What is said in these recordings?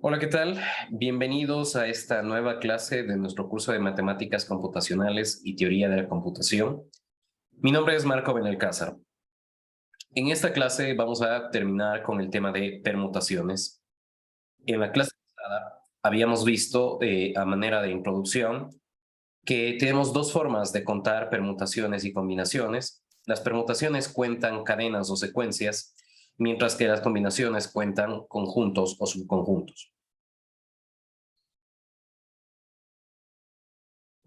Hola, ¿qué tal? Bienvenidos a esta nueva clase de nuestro curso de Matemáticas Computacionales y Teoría de la Computación. Mi nombre es Marco Benalcázar. En esta clase vamos a terminar con el tema de permutaciones. En la clase pasada habíamos visto, a manera de introducción, que tenemos dos formas de contar permutaciones y combinaciones. Las permutaciones cuentan cadenas o secuencias, mientras que las combinaciones cuentan conjuntos o subconjuntos.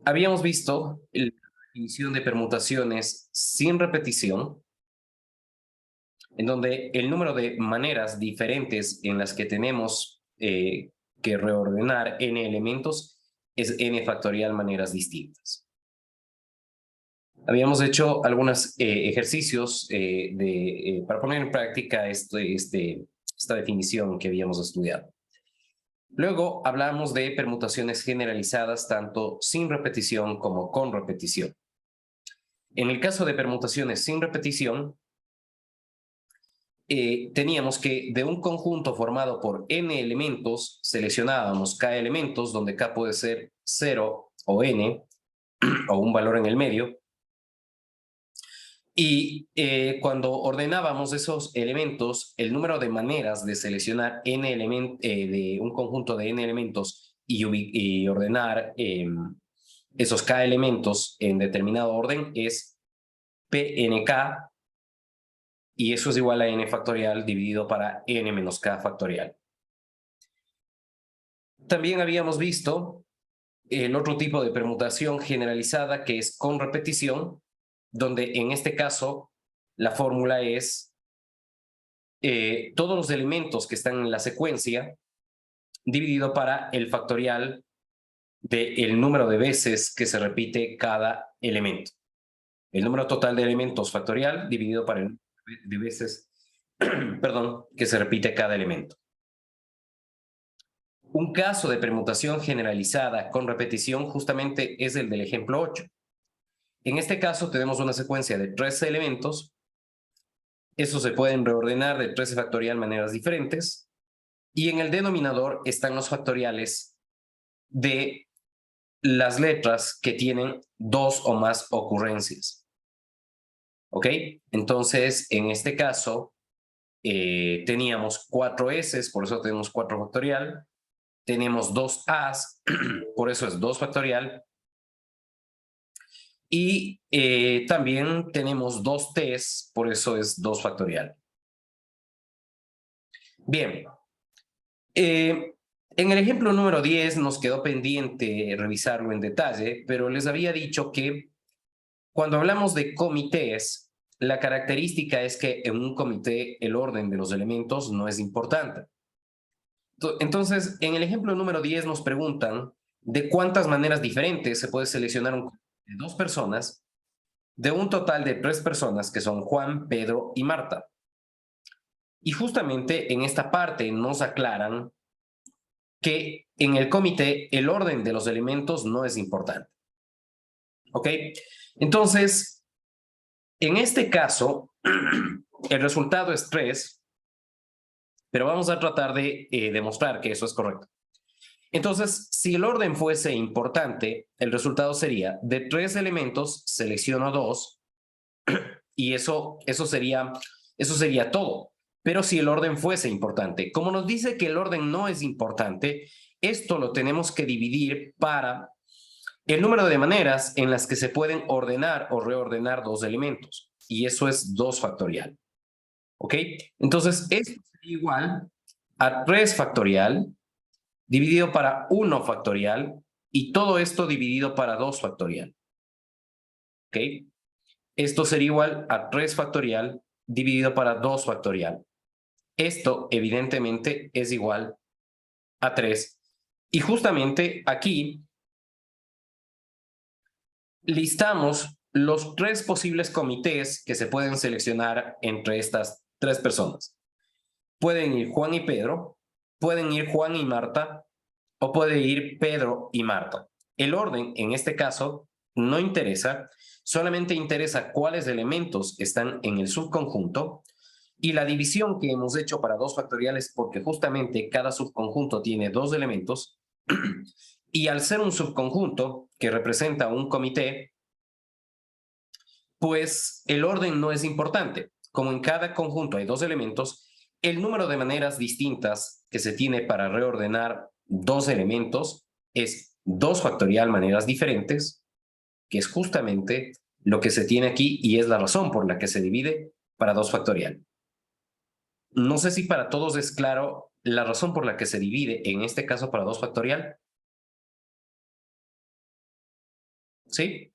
Habíamos visto la definición de permutaciones sin repetición, en donde el número de maneras diferentes en las que tenemos que reordenar n elementos es n factorial maneras distintas. Habíamos hecho algunos ejercicios para poner en práctica esta definición que habíamos estudiado. Luego hablamos de permutaciones generalizadas tanto sin repetición como con repetición. En el caso de permutaciones sin repetición, teníamos que de un conjunto formado por n elementos, seleccionábamos k elementos, donde k puede ser 0 o n, o un valor en el medio, y cuando ordenábamos esos elementos, el número de maneras de seleccionar de un conjunto de n elementos y ordenar esos k elementos en determinado orden es pnk, y eso es igual a n factorial dividido para n menos k factorial. También habíamos visto el otro tipo de permutación generalizada, que es con repetición, donde en este caso la fórmula es todos los elementos que están en la secuencia dividido para el factorial del número de veces que se repite cada elemento. El número total de elementos factorial dividido para el número de veces perdón, que se repite cada elemento. Un caso de permutación generalizada con repetición justamente es el del ejemplo 8. En este caso tenemos una secuencia de 13 elementos. Esos se pueden reordenar de 13 factorial maneras diferentes. Y en el denominador están los factoriales de las letras que tienen dos o más ocurrencias. ¿Ok? Entonces, en este caso, teníamos 4 S, por eso tenemos 4 factorial. Tenemos 2 A's, por eso es 2 factorial. Y también tenemos 2 T's, por eso es 2 factorial. Bien. En el ejemplo número 10 nos quedó pendiente revisarlo en detalle, pero les había dicho que cuando hablamos de comités, la característica es que en un comité el orden de los elementos no es importante. Entonces, en el ejemplo número 10 nos preguntan de cuántas maneras diferentes se puede seleccionar un comité de 2 personas de un total de 3 personas que son Juan, Pedro y Marta. Y justamente en esta parte nos aclaran que en el comité el orden de los elementos no es importante. ¿Ok? Entonces, en este caso, el resultado es 3, pero vamos a tratar de demostrar que eso es correcto. Entonces, si el orden fuese importante, el resultado sería de 3 elementos, selecciono 2, y eso sería todo. Pero si el orden fuese importante, como nos dice que el orden no es importante, esto lo tenemos que dividir para el número de maneras en las que se pueden ordenar o reordenar dos elementos. Y eso es 2 factorial. ¿Ok? Entonces, esto sería igual a 3 factorial dividido para 1 factorial y todo esto dividido para 2 factorial. ¿Ok? Esto sería igual a 3 factorial dividido para 2 factorial. Esto, evidentemente, es igual a 3. Y justamente aquí listamos los 3 posibles comités que se pueden seleccionar entre estas 3 personas. Pueden ir Juan y Pedro, pueden ir Juan y Marta, o puede ir Pedro y Marta. El orden, en este caso, no interesa, solamente interesa cuáles elementos están en el subconjunto Y la división que hemos hecho para 2 factoriales porque justamente cada subconjunto tiene 2 elementos y al ser un subconjunto que representa un comité, pues el orden no es importante. Como en cada conjunto hay 2 elementos, el número de maneras distintas que se tiene para reordenar 2 elementos es 2 factorial maneras diferentes, que es justamente lo que se tiene aquí y es la razón por la que se divide para 2 factorial. No sé si para todos es claro la razón por la que se divide, en este caso para 2 factorial. ¿Sí?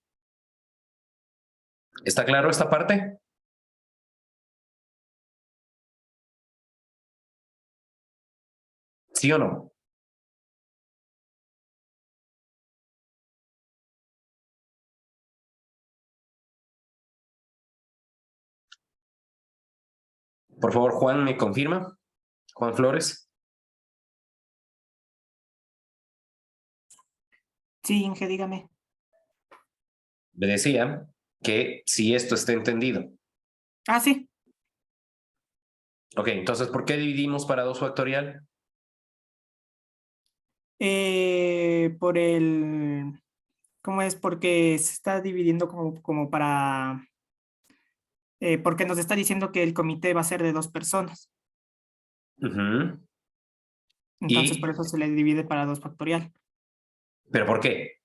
¿Está claro esta parte? ¿Sí o no? Por favor, Juan, ¿me confirma? Juan Flores. Sí, Inge, dígame. Le decía que si esto está entendido. Ah, sí. Ok, entonces, ¿por qué dividimos para 2 factorial? Por el... ¿Cómo es? Porque se está dividiendo como para... porque nos está diciendo que el comité va a ser de 2 personas. Entonces, por ¿Y? eso se le divide para 2 factorial. ¿Pero por qué?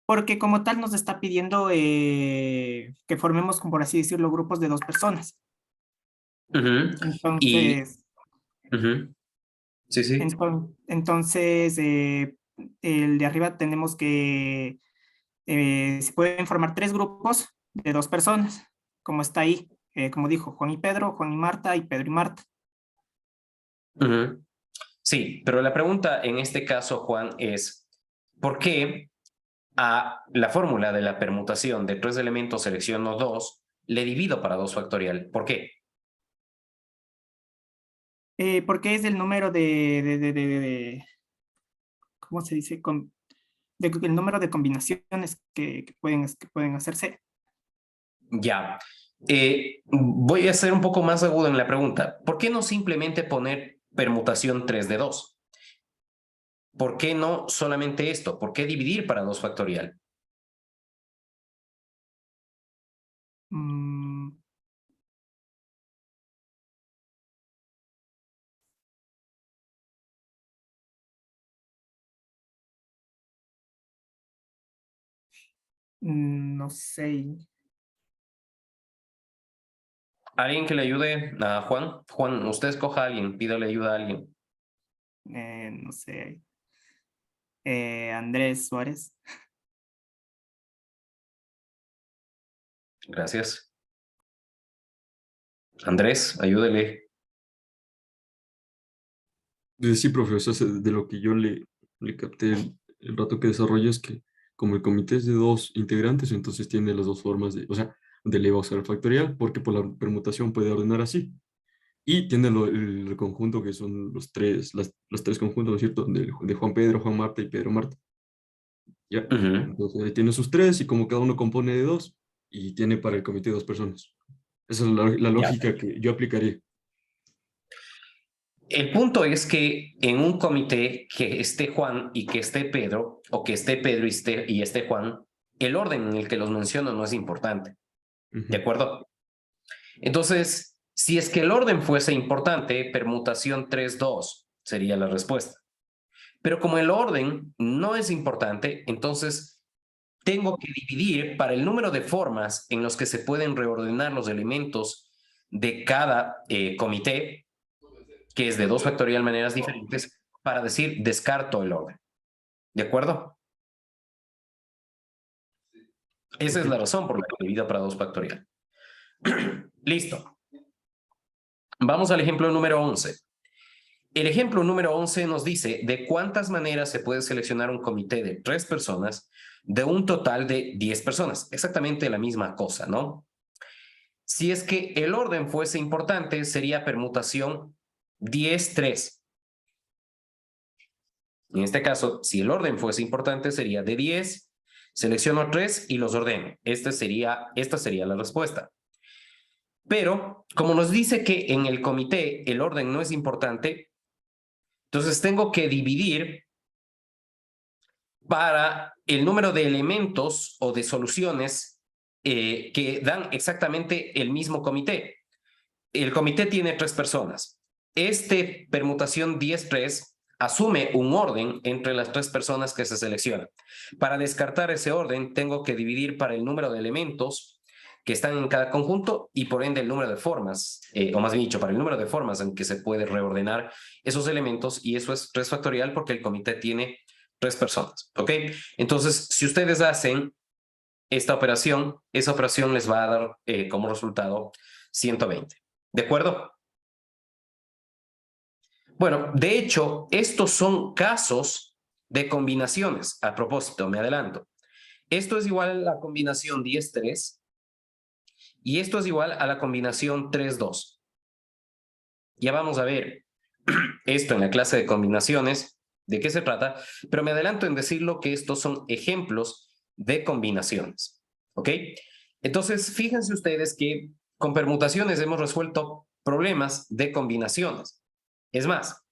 Porque como tal nos está pidiendo que formemos, como por así decirlo, grupos de 2 personas. Y... Entonces, Sí, sí. entonces el de arriba tenemos que se pueden formar 3 grupos de 2 personas, como está ahí, como dijo, Juan y Pedro, Juan y Marta y Pedro y Marta. Sí, pero la pregunta en este caso, Juan, es ¿por qué a la fórmula de la permutación de 3 elementos selecciono 2 le divido para 2 factorial? ¿Por qué? Porque es el número ¿cómo se dice? El número de combinaciones que pueden hacerse. Ya. Voy a ser un poco más agudo en la pregunta. ¿Por qué no simplemente poner permutación 3 de 2? ¿Por qué no solamente esto? ¿Por qué dividir para 2 factorial? Mm, no sé, ¿Alguien que le ayude a Juan? Juan, usted escoja a alguien, pídale ayuda a alguien. no sé. Andrés Suárez. Gracias. Andrés, ayúdele. Sí, profesor, de lo que yo le capté el rato que desarrolla es que como el comité es de 2 integrantes, entonces tiene las 2 formas de, o sea, de eleva usar el factorial, porque por la permutación puede ordenar así. Y tiene el conjunto que son los tres conjuntos, ¿no es cierto? De Juan Pedro, Juan Marta y Pedro Marta. ¿Ya? Entonces ahí tiene sus 3 y como cada uno compone de 2 y tiene para el comité 2 personas. Esa es la Ya. lógica que yo aplicaría. El punto es que en un comité que esté Juan y que esté Pedro, o que esté Pedro y esté Juan, el orden en el que los menciono no es importante. ¿De Ujú. acuerdo? Entonces, si es que el orden fuese importante, permutación 3-2 sería la respuesta. Pero como el orden no es importante, entonces tengo que dividir para el número de formas en los que se pueden reordenar los elementos de cada comité, que es de 2 factorial maneras diferentes, para decir descarto el orden. ¿De acuerdo? Esa es Ok. la razón por la que divido para 2 factorial. Listo. Vamos al ejemplo número 11. El ejemplo número 11 nos dice de cuántas maneras se puede seleccionar un comité de 3 personas de un total de 10 personas. Exactamente la misma cosa, ¿no? Si es que el orden fuese importante, sería permutación 10-3. En este caso, si el orden fuese importante, sería de 10, selecciono 3 y los ordeno. Esta sería la respuesta. Pero como nos dice que en el comité el orden no es importante, entonces tengo que dividir para el número de elementos o de soluciones que dan exactamente el mismo comité. El comité tiene 3 personas. Este permutación 10-3 asume un orden entre las 3 personas que se seleccionan. Para descartar ese orden, tengo que dividir para el número de elementos que están en cada conjunto y por ende el número de formas, o más bien dicho, para el número de formas en que se puede reordenar esos elementos, y eso es 3 factorial porque el comité tiene 3 personas, ¿ok? Entonces, si ustedes hacen esta operación, esa operación les va a dar como resultado 120. ¿De acuerdo? Bueno, de hecho, estos son casos de combinaciones. A propósito, me adelanto. Esto es igual a la combinación 10-3 y esto es igual a la combinación 3-2. Ya vamos a ver esto en la clase de combinaciones, de qué se trata, pero me adelanto en decirlo que estos son ejemplos de combinaciones, ¿ok? Entonces, fíjense ustedes que con permutaciones hemos resuelto problemas de combinaciones. Es más,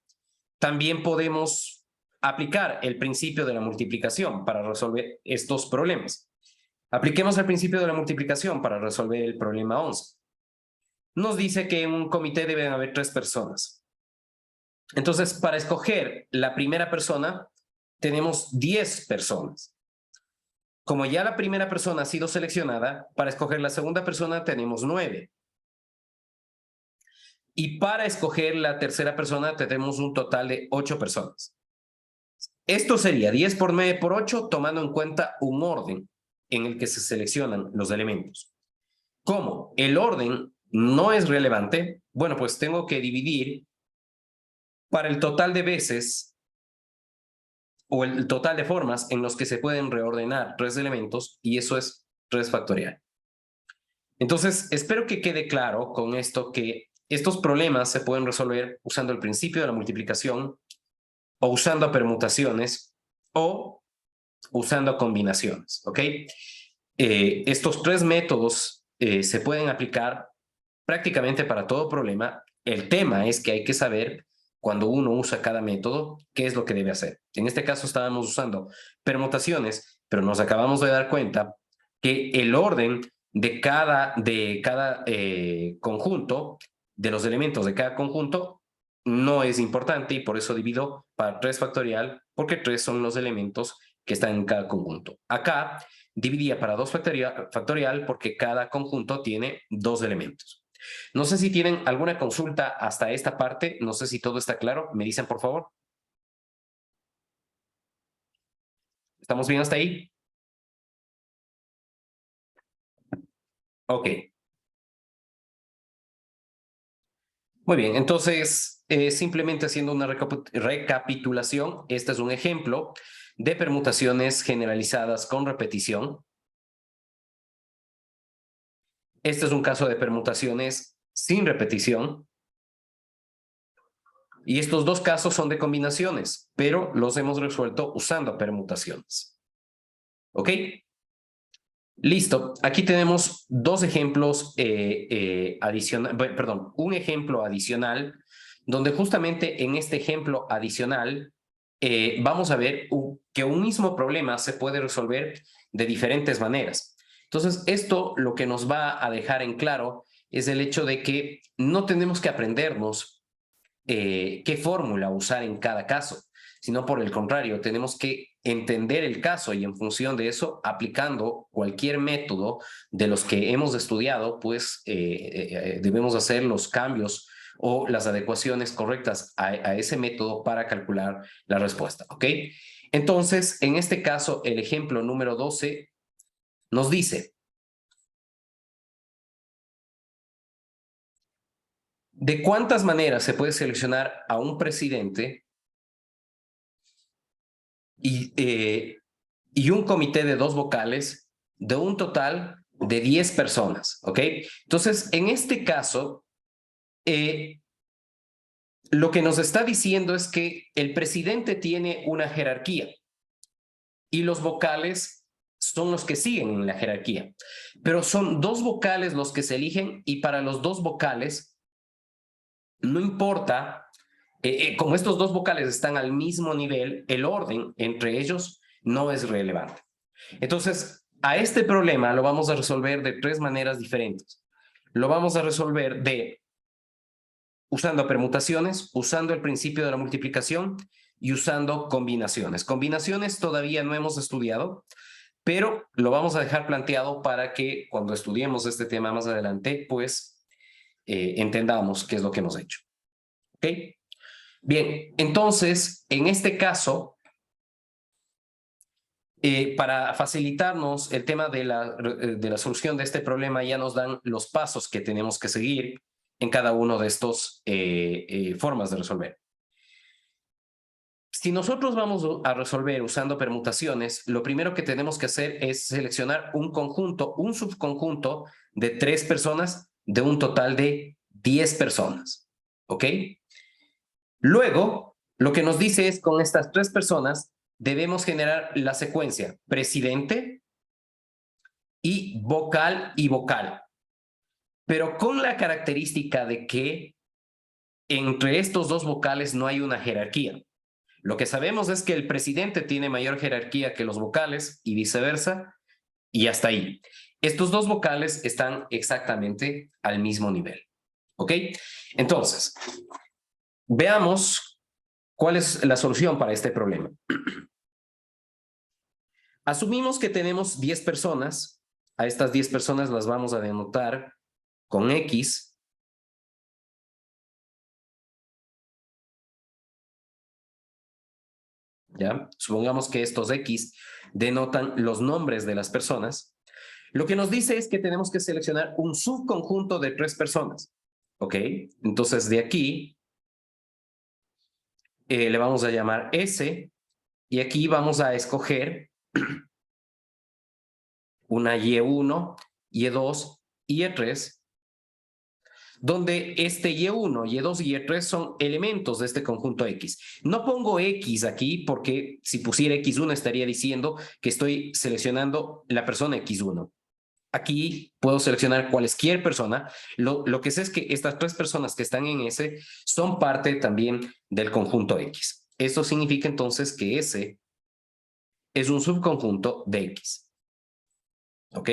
también podemos aplicar el principio de la multiplicación para resolver estos problemas. Apliquemos el principio de la multiplicación para resolver el problema 11. Nos dice que en un comité deben haber 3 personas. Entonces, para escoger la primera persona, tenemos 10 personas. Como ya la primera persona ha sido seleccionada, para escoger la segunda persona tenemos 9. Y para escoger la tercera persona tenemos un total de 8 personas. Esto sería 10 por 9 por 8, tomando en cuenta un orden en el que se seleccionan los elementos. Como el orden no es relevante, bueno, pues tengo que dividir para el total de veces o el total de formas en los que se pueden reordenar 3 elementos, y eso es 3 factorial. Entonces, espero que quede claro con esto que estos problemas se pueden resolver usando el principio de la multiplicación o usando permutaciones o usando combinaciones, ¿ok? Estos 3 métodos se pueden aplicar prácticamente para todo problema. El tema es que hay que saber cuando uno usa cada método, qué es lo que debe hacer. En este caso estábamos usando permutaciones, pero nos acabamos de dar cuenta que el orden de cada conjunto, de los elementos de cada conjunto, no es importante y por eso divido para 3 factorial, porque 3 son los elementos que están en cada conjunto. Acá dividía para 2 factorial porque cada conjunto tiene 2 elementos. No sé si tienen alguna consulta hasta esta parte, no sé si todo está claro, me dicen por favor. ¿Estamos bien hasta ahí? Ok. Muy bien, entonces simplemente haciendo una recapitulación, este es un ejemplo de permutaciones generalizadas con repetición. Este es un caso de permutaciones sin repetición. Y estos 2 casos son de combinaciones, pero los hemos resuelto usando permutaciones. ¿Ok? Listo. Aquí tenemos 2 ejemplos un ejemplo adicional, donde justamente en este ejemplo adicional vamos a ver que un mismo problema se puede resolver de diferentes maneras. Entonces, esto lo que nos va a dejar en claro es el hecho de que no tenemos que aprendernos qué fórmula usar en cada caso, sino por el contrario, tenemos que entender el caso y en función de eso, aplicando cualquier método de los que hemos estudiado, pues debemos hacer los cambios o las adecuaciones correctas a ese método para calcular la respuesta, ¿ok? Entonces, en este caso, el ejemplo número 12 nos dice: ¿de cuántas maneras se puede seleccionar a un presidente y un comité de 2 vocales de un total de 10 personas? ¿Ok? Entonces, en este caso, lo que nos está diciendo es que el presidente tiene una jerarquía y los vocales son los que siguen en la jerarquía. Pero son 2 vocales los que se eligen y para los 2 vocales no importa, como estos 2 vocales están al mismo nivel, el orden entre ellos no es relevante. Entonces, a este problema lo vamos a resolver de 3 maneras diferentes. Lo vamos a resolver usando permutaciones, usando el principio de la multiplicación y usando combinaciones. Combinaciones todavía no hemos estudiado, pero lo vamos a dejar planteado para que cuando estudiemos este tema más adelante, pues entendamos qué es lo que hemos hecho. ¿Ok? Bien, entonces, en este caso, para facilitarnos el tema de la solución de este problema, ya nos dan los pasos que tenemos que seguir en cada uno de estos formas de resolver. Si nosotros vamos a resolver usando permutaciones, lo primero que tenemos que hacer es seleccionar un conjunto, un subconjunto de 3 personas de un total de 10 personas. ¿Ok? Luego, lo que nos dice es con estas 3 personas debemos generar la secuencia presidente y vocal. Pero con la característica de que entre estos 2 vocales no hay una jerarquía. Lo que sabemos es que el presidente tiene mayor jerarquía que los vocales y viceversa, y hasta ahí. Estos 2 vocales están exactamente al mismo nivel. ¿Ok? Entonces, veamos cuál es la solución para este problema. Asumimos que tenemos 10 personas. A estas 10 personas las vamos a denotar con X. ¿Ya? Supongamos que estos X denotan los nombres de las personas. Lo que nos dice es que tenemos que seleccionar un subconjunto de 3 personas. ¿Ok? Entonces, de aquí le vamos a llamar S y aquí vamos a escoger una Y1, Y2 y Y3, donde este Y1, Y2 y Y3 son elementos de este conjunto X. No pongo X aquí porque si pusiera X1 estaría diciendo que estoy seleccionando la persona X1. Aquí puedo seleccionar cualquier persona. Lo que sé es que estas 3 personas que están en S son parte también del conjunto X. Esto significa entonces que S es un subconjunto de X. ¿Ok?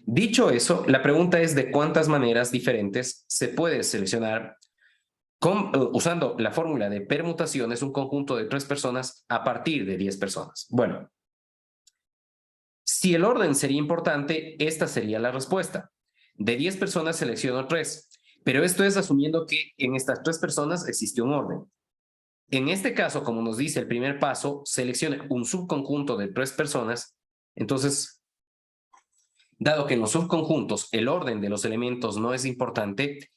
Dicho eso, la pregunta es de cuántas maneras diferentes se puede seleccionar usando la fórmula de permutaciones un conjunto de 3 personas a partir de 10 personas. Bueno, si el orden sería importante, esta sería la respuesta. De 10 personas selecciono 3, pero esto es asumiendo que en estas 3 personas existe un orden. En este caso, como nos dice el primer paso, seleccione un subconjunto de 3 personas, entonces, dado que en los subconjuntos el orden de los elementos no es importante,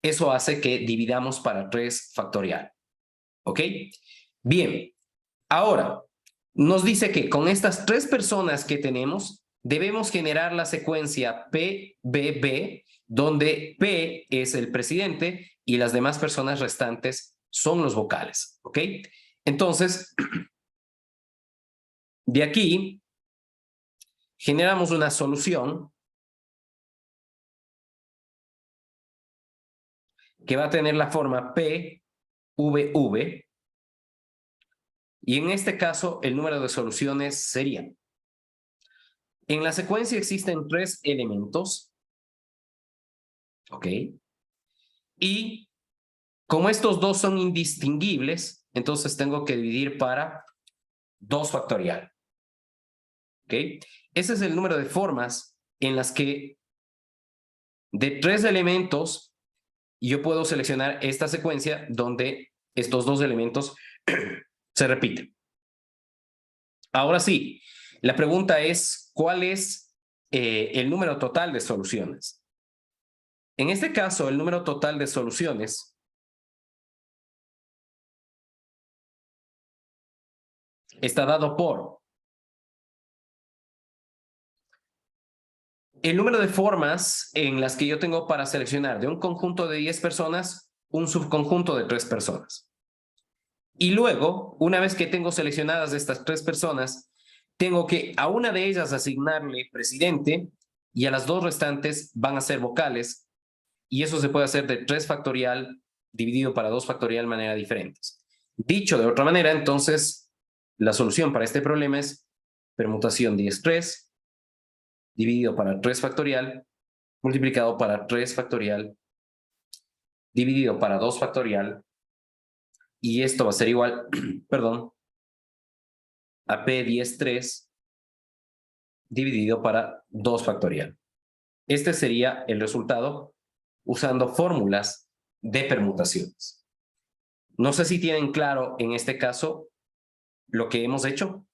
eso hace que dividamos para 3 factorial. ¿Ok? Bien, ahora nos dice que con estas 3 personas que tenemos, debemos generar la secuencia PBB, donde P es el presidente y las demás personas restantes son los vocales. ¿Ok? Entonces, de aquí generamos una solución que va a tener la forma PVV. Y en este caso, el número de soluciones sería. En la secuencia existen 3 elementos. ¿Ok? Y como estos 2 son indistinguibles, entonces tengo que dividir para 2 factorial. ¿Ok? Ese es el número de formas en las que de 3 elementos yo puedo seleccionar esta secuencia donde estos 2 elementos se repiten. Ahora sí, la pregunta es, ¿cuál es el número total de soluciones? En este caso, el número total de soluciones está dado por el número de formas en las que yo tengo para seleccionar de un conjunto de 10 personas, un subconjunto de 3 personas. Y luego, una vez que tengo seleccionadas estas 3 personas, tengo que a una de ellas asignarle presidente y a las dos restantes van a ser vocales, y eso se puede hacer de 3 factorial dividido para 2 factorial de manera diferentes. Dicho de otra manera, entonces, la solución para este problema es permutación 10-3 dividido para 3 factorial multiplicado para 3 factorial dividido para 2 factorial, y esto va a ser igual, perdón, a P10-3 dividido para 2 factorial. Este sería el resultado usando fórmulas de permutaciones. No sé si tienen claro en este caso lo que hemos hecho.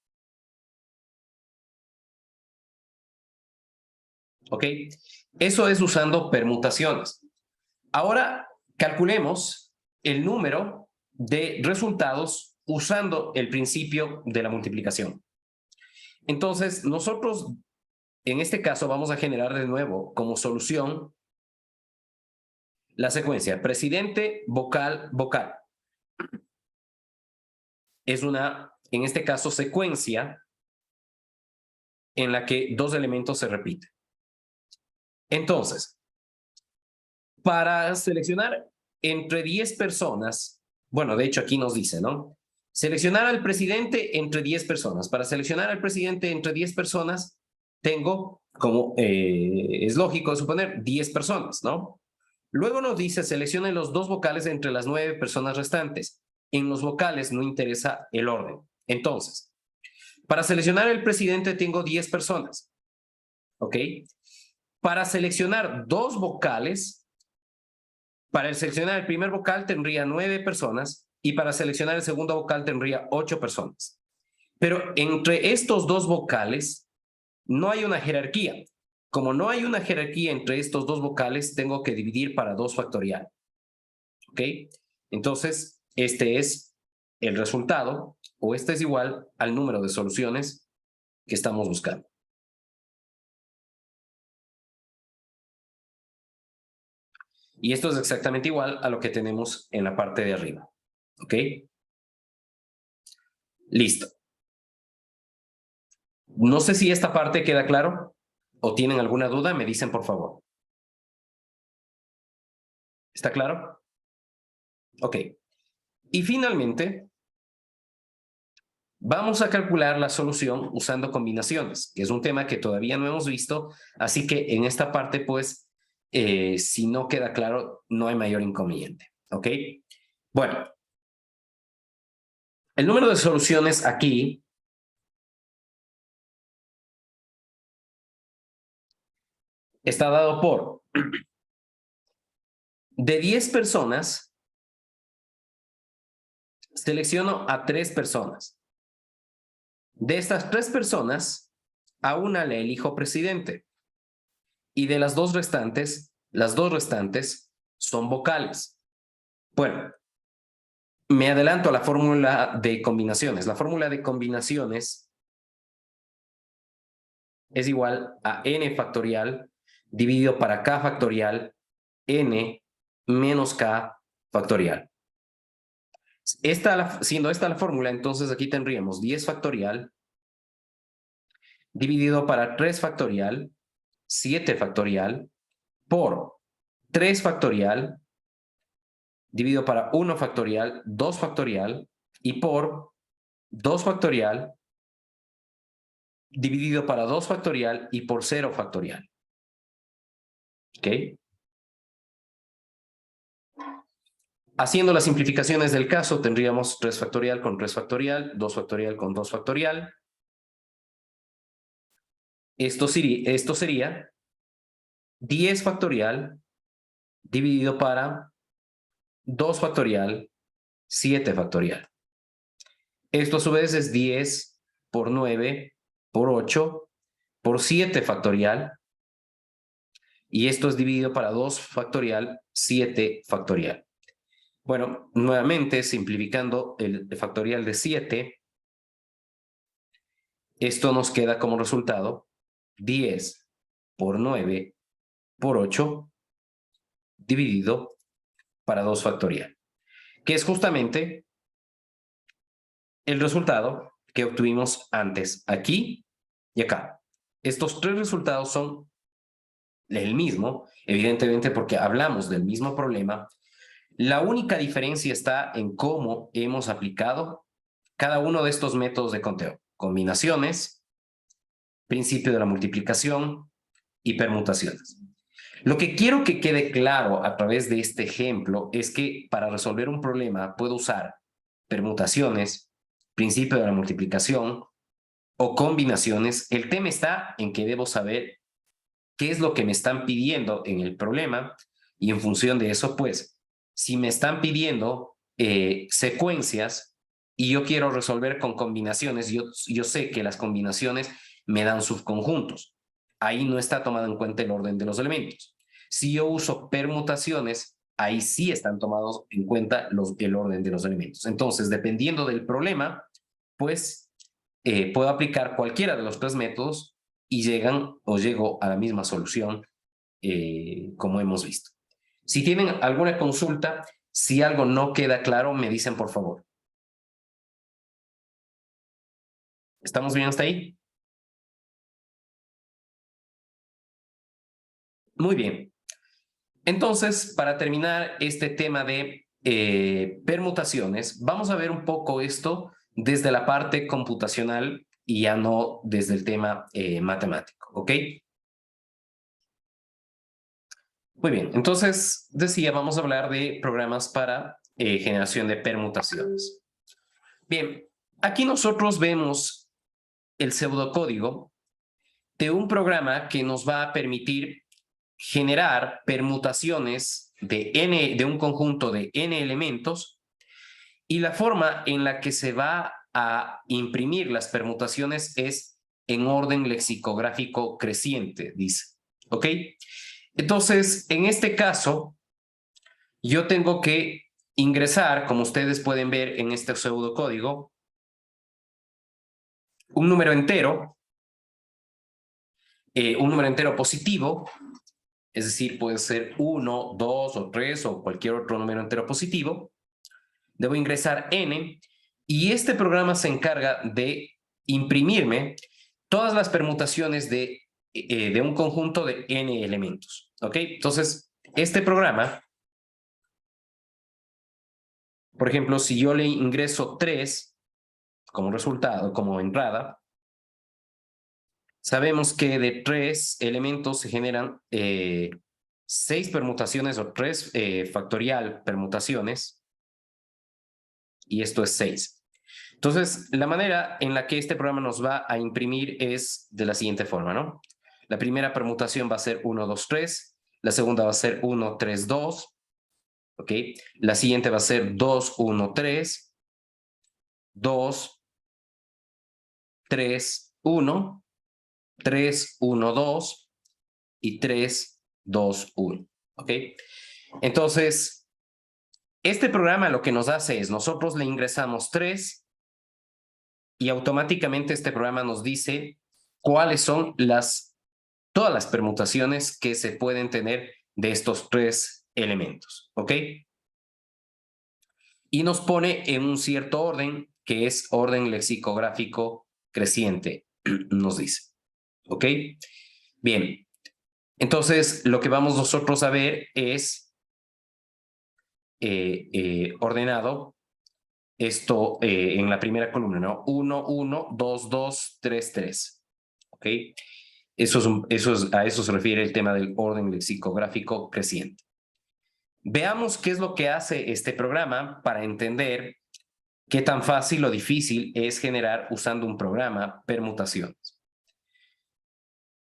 ¿Ok? Eso es usando permutaciones. Ahora calculemos el número de resultados usando el principio de la multiplicación. Entonces, nosotros en este caso vamos a generar de nuevo como solución la secuencia presidente, vocal, vocal. Es una, en este caso, secuencia en la que 2 elementos se repiten. Entonces, para seleccionar entre 10 personas, bueno, de hecho aquí nos dice, ¿no? Seleccionar al presidente entre 10 personas. Para seleccionar al presidente entre 10 personas, tengo, como es lógico suponer, 10 personas, ¿no? Luego nos dice, seleccione los 2 vocales entre las 9 personas restantes. En los vocales no interesa el orden. Entonces, para seleccionar el presidente tengo 10 personas, ¿ok? Para seleccionar 2 vocales, para seleccionar el primer vocal tendría 9 personas y para seleccionar el segundo vocal tendría 8 personas. Pero entre estos 2 vocales no hay una jerarquía. Como no hay una jerarquía entre estos 2 vocales, tengo que dividir para 2 factorial. ¿Ok? Entonces, este es el resultado, o este es igual al número de soluciones que estamos buscando. Y esto es exactamente igual a lo que tenemos en la parte de arriba. ¿Ok? Listo. No sé si esta parte queda claro o tienen alguna duda, me dicen por favor. ¿Está claro? Ok. Y finalmente, vamos a calcular la solución usando combinaciones, que es un tema que todavía no hemos visto, así que en esta parte, pues, si no queda claro, no hay mayor inconveniente. ¿Ok? Bueno, el número de soluciones aquí está dado por de 10 personas, selecciono a 3 personas. De estas 3 personas, a una le elijo presidente. Y de las 2 restantes, las 2 restantes son vocales. Bueno, me adelanto a la fórmula de combinaciones. La fórmula de combinaciones es igual a n factorial dividido para k factorial n menos k factorial. Siendo esta la fórmula, entonces aquí tendríamos 10 factorial dividido para 3 factorial, 7 factorial, por 3 factorial, dividido para 1 factorial, 2 factorial, y por 2 factorial, dividido para 2 factorial, y por 0 factorial. ¿Ok? Haciendo las simplificaciones del caso, tendríamos 3 factorial con 3 factorial, 2 factorial con 2 factorial. Esto sería 10 factorial dividido para 2 factorial, 7 factorial. Esto a su vez es 10 por 9 por 8 por 7 factorial. Y esto es dividido para 2 factorial, 7 factorial. Bueno, nuevamente simplificando el factorial de 7, esto nos queda como resultado 10 por 9 por 8 dividido para 2 factorial, que es justamente el resultado que obtuvimos antes, aquí y acá. Estos tres resultados son el mismo, evidentemente porque hablamos del mismo problema. La única diferencia está en cómo hemos aplicado cada uno de estos métodos de conteo. Combinaciones, principio de la multiplicación y permutaciones. Lo que quiero que quede claro a través de este ejemplo es que para resolver un problema puedo usar permutaciones, principio de la multiplicación o combinaciones. El tema está en que debo saber qué es lo que me están pidiendo en el problema y en función de eso, pues, si me están pidiendo secuencias y yo quiero resolver con combinaciones, yo sé que las combinaciones me dan subconjuntos. Ahí no está tomado en cuenta el orden de los elementos. Si yo uso permutaciones, ahí sí están tomados en cuenta el orden de los elementos. Entonces, dependiendo del problema, pues puedo aplicar cualquiera de los tres métodos y llego a la misma solución como hemos visto. Si tienen alguna consulta, si algo no queda claro, me dicen por favor. ¿Estamos bien hasta ahí? Muy bien. Entonces, para terminar este tema de permutaciones, vamos a ver un poco esto desde la parte computacional y ya no desde el tema matemático, ¿ok? Muy bien, entonces decía, vamos a hablar de programas para generación de permutaciones. Bien, aquí nosotros vemos el pseudocódigo de un programa que nos va a permitir generar permutaciones de un conjunto de n elementos y la forma en la que se va a imprimir las permutaciones es en orden lexicográfico creciente, dice. ¿Ok? Entonces, en este caso, yo tengo que ingresar, como ustedes pueden ver en este pseudocódigo, un número entero positivo, es decir, puede ser 1, 2 o 3 o cualquier otro número entero positivo. Debo ingresar n y este programa se encarga de imprimirme todas las permutaciones de un conjunto de n elementos. ¿Ok? Entonces, este programa, por ejemplo, si yo le ingreso 3 como resultado, como entrada, sabemos que de 3 elementos se generan 6 permutaciones o 3 factorial permutaciones, y esto es 6. Entonces, la manera en la que este programa nos va a imprimir es de la siguiente forma, ¿no? La primera permutación va a ser 1, 2, 3. La segunda va a ser 1, 3, 2. ¿Ok? La siguiente va a ser 2, 1, 3. 2, 3, 1. 3, 1, 2. Y 3, 2, 1. ¿Ok? Entonces, este programa lo que nos hace es, nosotros le ingresamos 3 y automáticamente este programa nos dice cuáles son todas las permutaciones que se pueden tener de estos 3 elementos, ¿ok? Y nos pone en un cierto orden, que es orden lexicográfico creciente, nos dice, ¿ok? Bien, entonces lo que vamos nosotros a ver es ordenado esto en la primera columna, ¿no? 1, 1, 2, 2, 3, 3. ¿Ok? A eso se refiere el tema del orden lexicográfico creciente. Veamos qué es lo que hace este programa para entender qué tan fácil o difícil es generar usando un programa permutaciones.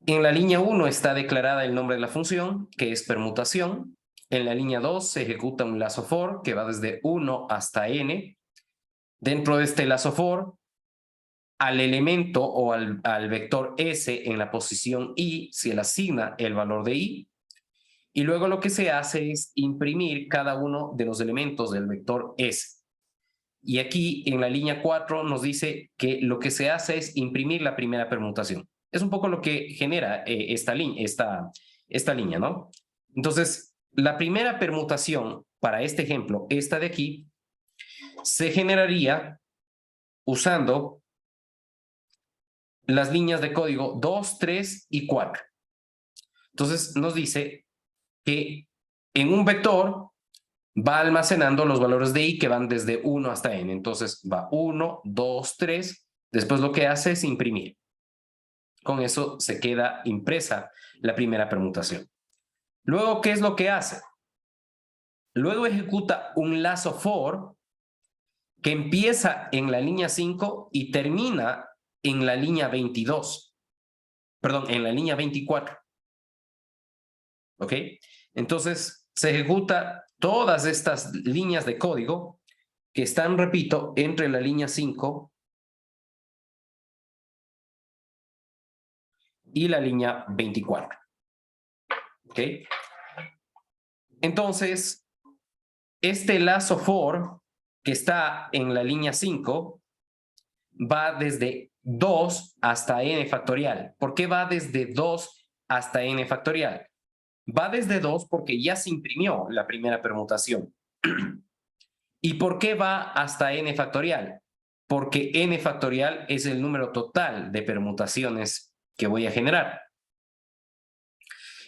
En la línea 1 está declarada el nombre de la función, que es permutación. En la línea 2 se ejecuta un lazo for que va desde 1 hasta n. Dentro de este lazo for, al elemento o al vector S en la posición I se le asigna el valor de I. Y luego lo que se hace es imprimir cada uno de los elementos del vector S. Y aquí en la línea 4 nos dice que lo que se hace es imprimir la primera permutación. Es un poco lo que genera esta línea, ¿no? Entonces, la primera permutación para este ejemplo, esta de aquí, se generaría usando las líneas de código 2, 3 y 4. Entonces nos dice que en un vector va almacenando los valores de i que van desde 1 hasta n. Entonces va 1, 2, 3. Después lo que hace es imprimir. Con eso se queda impresa la primera permutación. Luego, ¿qué es lo que hace? Luego ejecuta un lazo for que empieza en la línea 5 y termina en la línea 22. Perdón, en la línea 24. ¿Ok? Entonces, se ejecuta todas estas líneas de código que están, repito, entre la línea 5 y la línea 24. ¿Ok? Entonces, este lazo for que está en la línea 5 va desde 2 hasta n factorial. ¿Por qué va desde 2 hasta n factorial? Va desde 2 porque ya se imprimió la primera permutación. ¿Y por qué va hasta n factorial? Porque n factorial es el número total de permutaciones que voy a generar.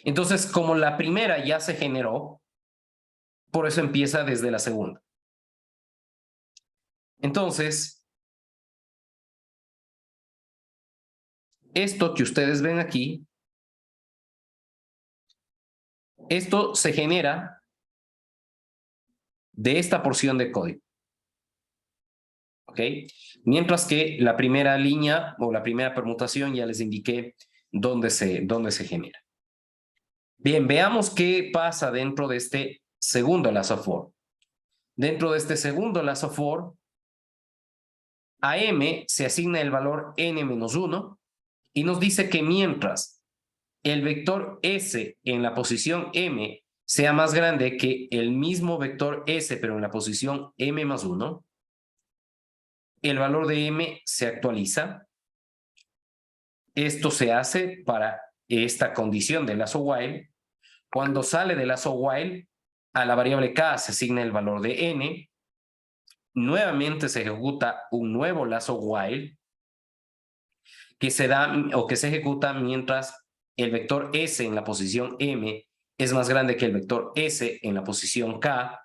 Entonces, como la primera ya se generó, por eso empieza desde la segunda. Entonces, esto que ustedes ven aquí, esto se genera de esta porción de código. ¿Ok? Mientras que la primera línea o la primera permutación ya les indiqué dónde se genera. Bien, veamos qué pasa dentro de este segundo lazo for. Dentro de este segundo lazo for, a m se asigna el valor n-1 y nos dice que mientras el vector s en la posición m sea más grande que el mismo vector s pero en la posición m+1, el valor de m se actualiza. Esto se hace para esta condición del lazo while. Cuando sale del lazo while, a la variable k se asigna el valor de n. Nuevamente se ejecuta un nuevo lazo while que se da o que se ejecuta mientras el vector s en la posición m es más grande que el vector s en la posición k,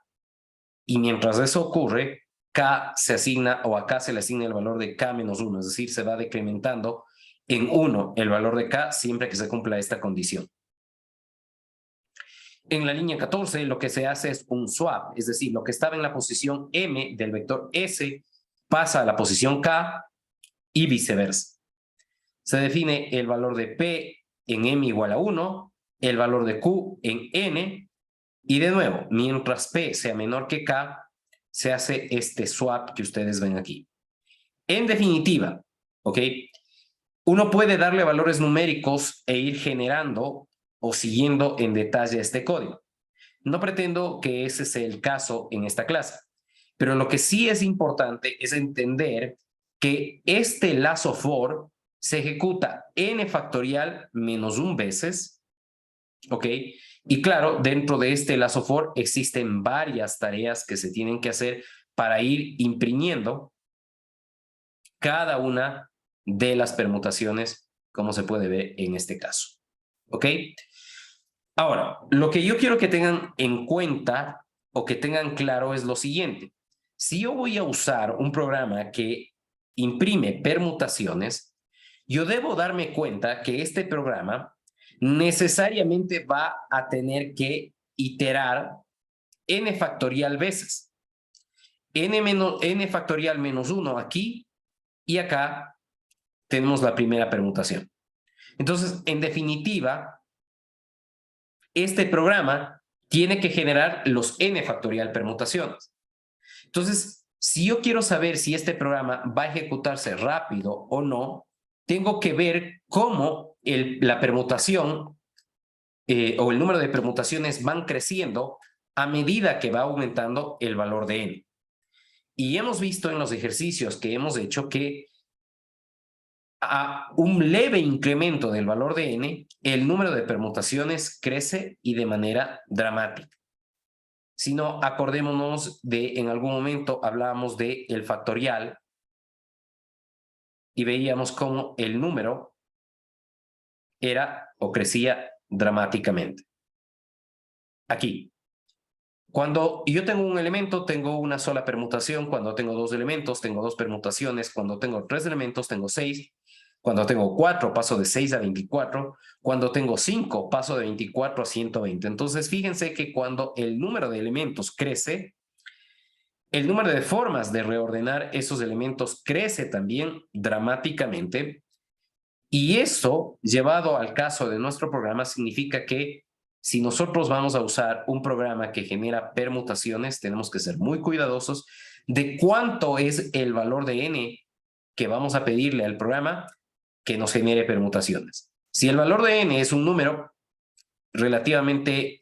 y mientras eso ocurre, k se asigna o a k se le asigna el valor de k-1, es decir, se va decrementando en 1 el valor de k siempre que se cumpla esta condición. En la línea 14 lo que se hace es un swap, es decir, lo que estaba en la posición m del vector s pasa a la posición k y viceversa. Se define el valor de p en m igual a 1, el valor de q en n, y de nuevo, mientras p sea menor que k, se hace este swap que ustedes ven aquí. En definitiva, ¿ok? Uno puede darle valores numéricos e ir generando o siguiendo en detalle este código. No pretendo que ese sea el caso en esta clase, pero lo que sí es importante es entender que este lazo for se ejecuta n factorial menos 1 veces, ¿ok? Y claro, dentro de este lazo for existen varias tareas que se tienen que hacer para ir imprimiendo cada una de las permutaciones, como se puede ver en este caso. ¿Ok? Ahora, lo que yo quiero que tengan en cuenta o que tengan claro es lo siguiente. Si yo voy a usar un programa que imprime permutaciones, yo debo darme cuenta que este programa necesariamente va a tener que iterar n factorial veces. N factorial menos 1 aquí y acá tenemos la primera permutación. Entonces, en definitiva, este programa tiene que generar los n factorial permutaciones. Entonces, si yo quiero saber si este programa va a ejecutarse rápido o no, tengo que ver cómo la permutación o el número de permutaciones van creciendo a medida que va aumentando el valor de n. Y hemos visto en los ejercicios que hemos hecho que a un leve incremento del valor de n, el número de permutaciones crece y de manera dramática. Si no, acordémonos de, en algún momento hablábamos de el factorial, y veíamos cómo el número era o crecía dramáticamente. Aquí. Cuando yo tengo un elemento, tengo una sola permutación. Cuando tengo dos elementos, tengo dos permutaciones. Cuando tengo tres elementos, tengo 6. Cuando tengo 4, paso de 6 a 24. Cuando tengo 5, paso de 24 a 120. Entonces, fíjense que cuando el número de elementos crece, el número de formas de reordenar esos elementos crece también dramáticamente. Y eso, llevado al caso de nuestro programa, significa que si nosotros vamos a usar un programa que genera permutaciones, tenemos que ser muy cuidadosos de cuánto es el valor de n que vamos a pedirle al programa que nos genere permutaciones. Si el valor de n es un número relativamente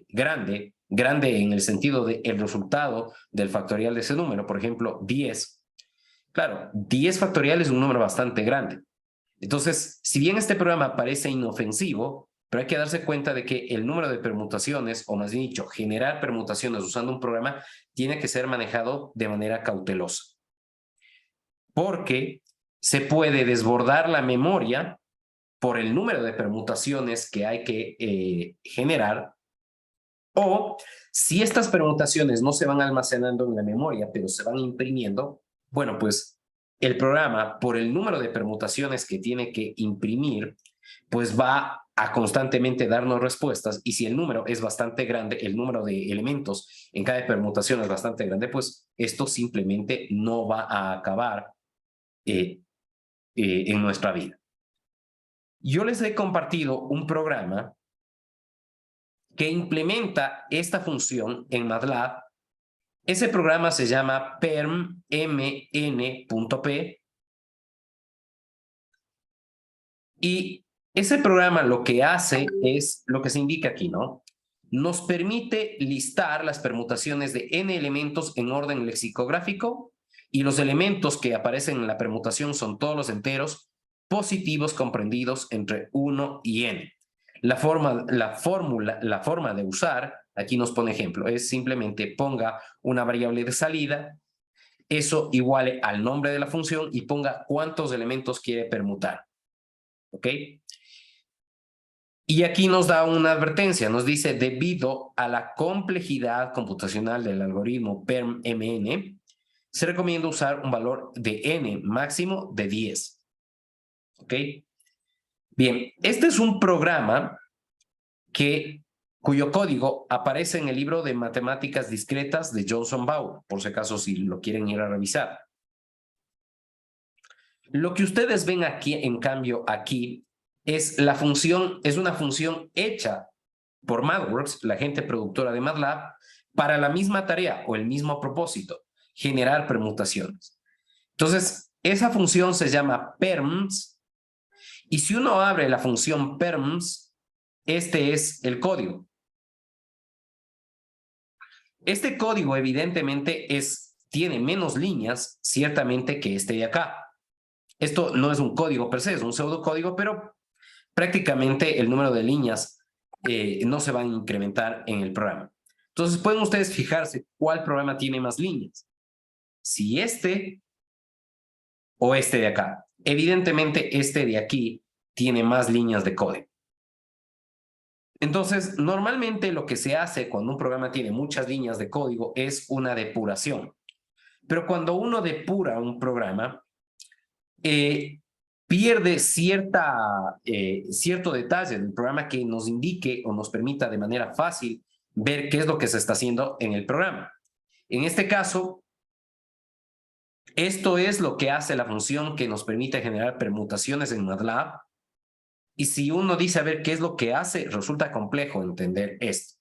grande en el sentido del resultado del factorial de ese número, por ejemplo, 10, claro, 10 factorial es un número bastante grande. Entonces, si bien este programa parece inofensivo, pero hay que darse cuenta de que el número de permutaciones, o más bien dicho, generar permutaciones usando un programa, tiene que ser manejado de manera cautelosa. Porque se puede desbordar la memoria por el número de permutaciones que hay que generar, o si estas permutaciones no se van almacenando en la memoria, pero se van imprimiendo, bueno, pues el programa, por el número de permutaciones que tiene que imprimir, pues va a constantemente darnos respuestas, y si el número es bastante grande, el número de elementos en cada permutación es bastante grande, pues esto simplemente no va a acabar en nuestra vida. Yo les he compartido un programa que implementa esta función en MATLAB. Ese programa se llama perm.mn.p y ese programa lo que hace es lo que se indica aquí, ¿no? Nos permite listar las permutaciones de n elementos en orden lexicográfico, y los elementos que aparecen en la permutación son todos los enteros positivos comprendidos entre 1 y n. La forma de usar, aquí nos pone ejemplo, es simplemente ponga una variable de salida, eso iguale al nombre de la función y ponga cuántos elementos quiere permutar. ¿Ok? Y aquí nos da una advertencia, nos dice, debido a la complejidad computacional del algoritmo PERM-MN, se recomienda usar un valor de n máximo de 10. ¿Ok? Bien, este es un programa cuyo código aparece en el libro de Matemáticas Discretas de Johnson Bauer, por si acaso si lo quieren ir a revisar. Lo que ustedes ven aquí, en cambio, aquí, es una función hecha por MathWorks, la gente productora de MATLAB, para la misma tarea o el mismo propósito, generar permutaciones. Entonces, esa función se llama perms, y si uno abre la función perms, este es el código. Este código evidentemente tiene menos líneas, ciertamente, que este de acá. Esto no es un código per se, es un pseudocódigo, pero prácticamente el número de líneas no se van a incrementar en el programa. Entonces pueden ustedes fijarse cuál programa tiene más líneas. Si este o este de acá. Evidentemente este de aquí tiene más líneas de código. Entonces, normalmente lo que se hace cuando un programa tiene muchas líneas de código es una depuración. Pero cuando uno depura un programa, pierde cierto detalle del programa que nos indique o nos permita de manera fácil ver qué es lo que se está haciendo en el programa. En este caso, esto es lo que hace la función que nos permite generar permutaciones en MATLAB. Y si uno dice a ver qué es lo que hace, resulta complejo entender esto.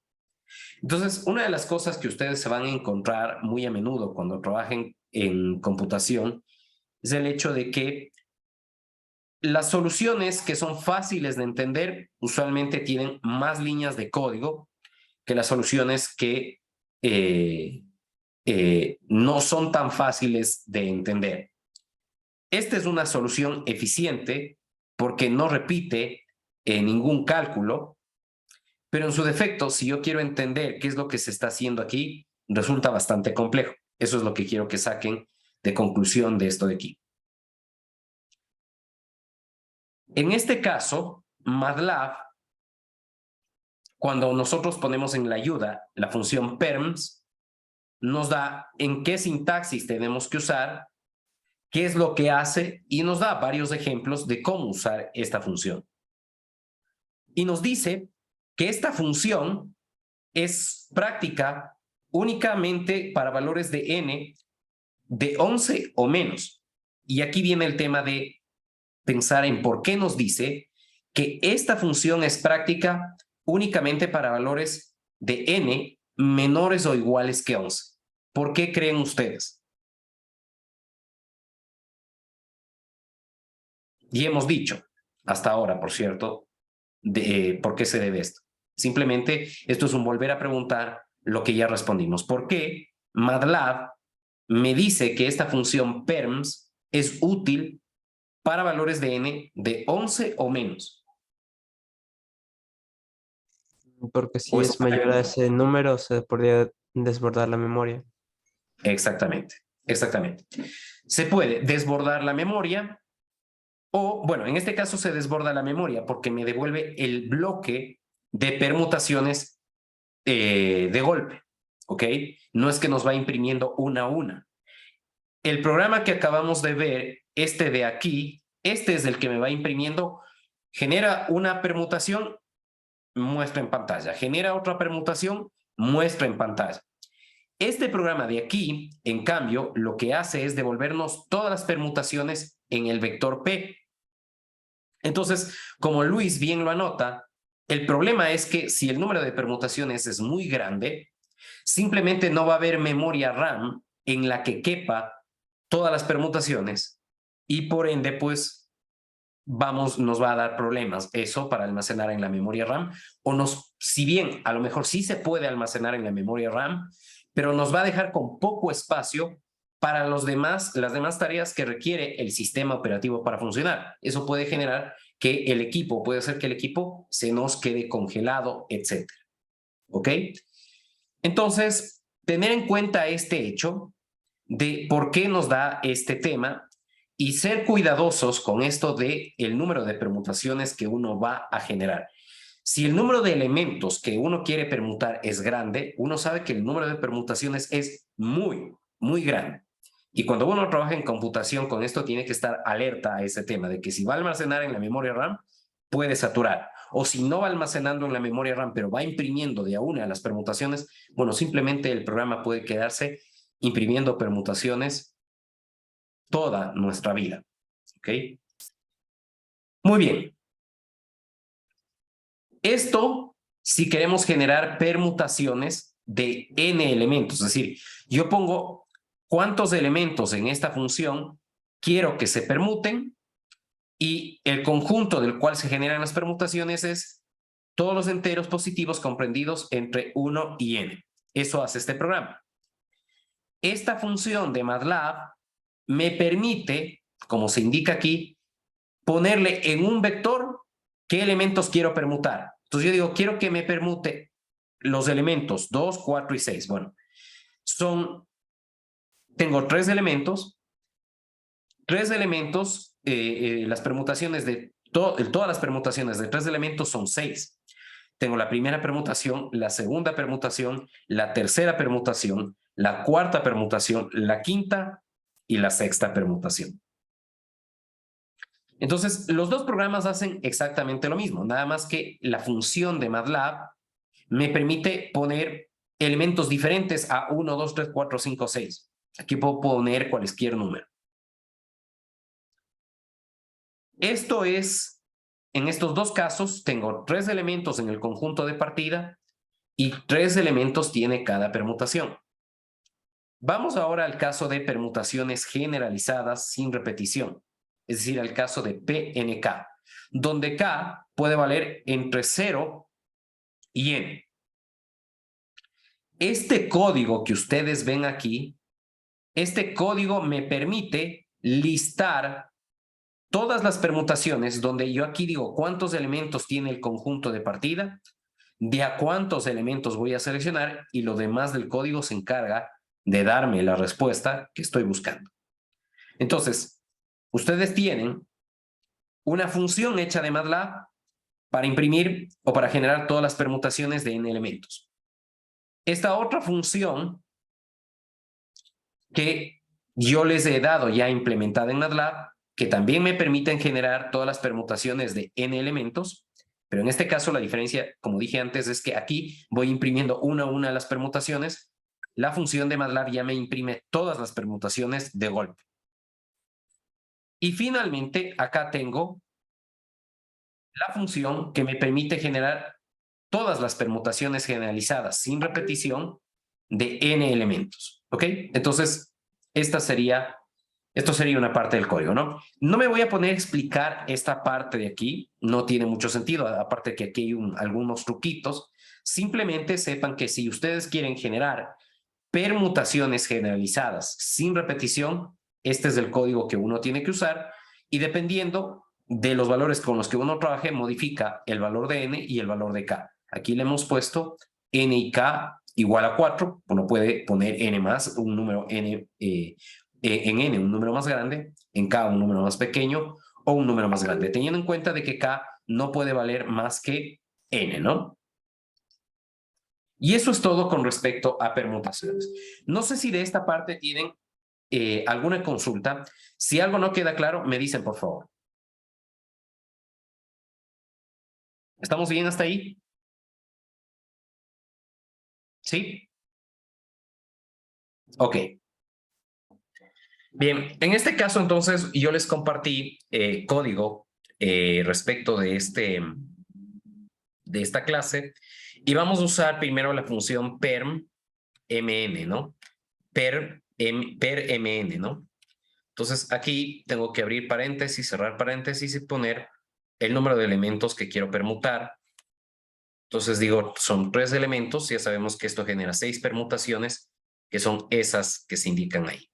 Entonces, una de las cosas que ustedes se van a encontrar muy a menudo cuando trabajen en computación es el hecho de que las soluciones que son fáciles de entender usualmente tienen más líneas de código que las soluciones que no son tan fáciles de entender. Esta es una solución eficiente porque no repite ningún cálculo, pero en su defecto, si yo quiero entender qué es lo que se está haciendo aquí, resulta bastante complejo. Eso es lo que quiero que saquen de conclusión de esto de aquí. En este caso, MATLAB, cuando nosotros ponemos en la ayuda la función perms, nos da en qué sintaxis tenemos que usar, qué es lo que hace y nos da varios ejemplos de cómo usar esta función. Y nos dice que esta función es práctica únicamente para valores de n de 11 o menos. Y aquí viene el tema de pensar en por qué nos dice que esta función es práctica únicamente para valores de n menores o iguales que 11. ¿Por qué creen ustedes? Y hemos dicho, hasta ahora, por cierto, por qué se debe esto. Simplemente, esto es un volver a preguntar lo que ya respondimos. ¿Por qué MATLAB me dice que esta función perms es útil para valores de n de 11 o menos? Porque si O es mayor a ese número, se podría desbordar la memoria. Exactamente, exactamente. Se puede desbordar la memoria o, bueno, en este caso se desborda la memoria porque me devuelve el bloque de permutaciones de golpe, ¿ok? No es que nos va imprimiendo una a una. El programa que acabamos de ver, este de aquí, este es el que me va imprimiendo, genera una permutación, muestra en pantalla, genera otra permutación, muestra en pantalla. Este programa de aquí, en cambio, lo que hace es devolvernos todas las permutaciones en el vector P. Entonces, como Luis bien lo anota, el problema es que si el número de permutaciones es muy grande, simplemente no va a haber memoria RAM en la que quepa todas las permutaciones y por ende, pues, nos va a dar problemas eso para almacenar en la memoria RAM si bien a lo mejor sí se puede almacenar en la memoria RAM, pero nos va a dejar con poco espacio para las demás tareas que requiere el sistema operativo para funcionar. Eso puede generar que puede hacer que el equipo se nos quede congelado, etc. ¿Ok? Entonces, tener en cuenta este hecho de por qué nos da este tema y ser cuidadosos con esto de el número de permutaciones que uno va a generar. Si el número de elementos que uno quiere permutar es grande, uno sabe que el número de permutaciones es muy, muy grande. Y cuando uno trabaja en computación con esto, tiene que estar alerta a ese tema de que si va a almacenar en la memoria RAM, puede saturar. O si no va almacenando en la memoria RAM, pero va imprimiendo de a una las permutaciones, bueno, simplemente el programa puede quedarse imprimiendo permutaciones toda nuestra vida. ¿Ok? Muy bien. Esto, si queremos generar permutaciones de n elementos, es decir, yo pongo cuántos elementos en esta función quiero que se permuten y el conjunto del cual se generan las permutaciones es todos los enteros positivos comprendidos entre 1 y n. Eso hace este programa. Esta función de MATLAB me permite, como se indica aquí, ponerle en un vector qué elementos quiero permutar. Entonces yo digo, quiero que me permute los elementos 2, 4 y 6. Bueno, tengo tres elementos, las permutaciones todas las permutaciones de 3 elementos son 6. Tengo la primera permutación, la segunda permutación, la tercera permutación, la cuarta permutación, la quinta y la sexta permutación. Entonces, los dos programas hacen exactamente lo mismo, nada más que la función de MATLAB me permite poner elementos diferentes a 1, 2, 3, 4, 5, 6. Aquí puedo poner cualquier número. Esto es, en estos dos casos, tengo 3 elementos en el conjunto de partida y 3 elementos tiene cada permutación. Vamos ahora al caso de permutaciones generalizadas sin repetición, es decir, al caso de PNK, donde K puede valer entre 0 y N. Este código que ustedes ven aquí, este código me permite listar todas las permutaciones donde yo aquí digo cuántos elementos tiene el conjunto de partida, de a cuántos elementos voy a seleccionar y lo demás del código se encarga de darme la respuesta que estoy buscando. Entonces, ustedes tienen una función hecha de MATLAB para imprimir o para generar todas las permutaciones de n elementos. Esta otra función que yo les he dado ya implementada en MATLAB, que también me permiten generar todas las permutaciones de n elementos, pero en este caso la diferencia, como dije antes, es que aquí voy imprimiendo una a una de las permutaciones. La función de MATLAB ya me imprime todas las permutaciones de golpe. Y finalmente, acá tengo la función que me permite generar todas las permutaciones generalizadas sin repetición de n elementos. ¿Ok? Entonces, esto sería una parte del código, ¿no? No me voy a poner a explicar esta parte de aquí, no tiene mucho sentido, aparte de que aquí hay algunos truquitos. Simplemente sepan que si ustedes quieren generar permutaciones generalizadas sin repetición, este es el código que uno tiene que usar y dependiendo de los valores con los que uno trabaje, modifica el valor de n y el valor de k. Aquí le hemos puesto n y k igual a 4, uno puede poner n más, un número n, en n un número más grande, en k un número más pequeño o un número más grande, teniendo en cuenta de que k no puede valer más que n, ¿no? Y eso es todo con respecto a permutaciones. No sé si de esta parte tienen alguna consulta. Si algo no queda claro, me dicen, por favor. ¿Estamos bien hasta ahí? ¿Sí? Ok. Bien, en este caso entonces yo les compartí código respecto de esta clase y vamos a usar primero la función perm mn, ¿no? Per mn, ¿no? Entonces aquí tengo que abrir paréntesis, cerrar paréntesis y poner el número de elementos que quiero permutar. Entonces digo, son 3 elementos, ya sabemos que esto genera 6 permutaciones, que son esas que se indican ahí.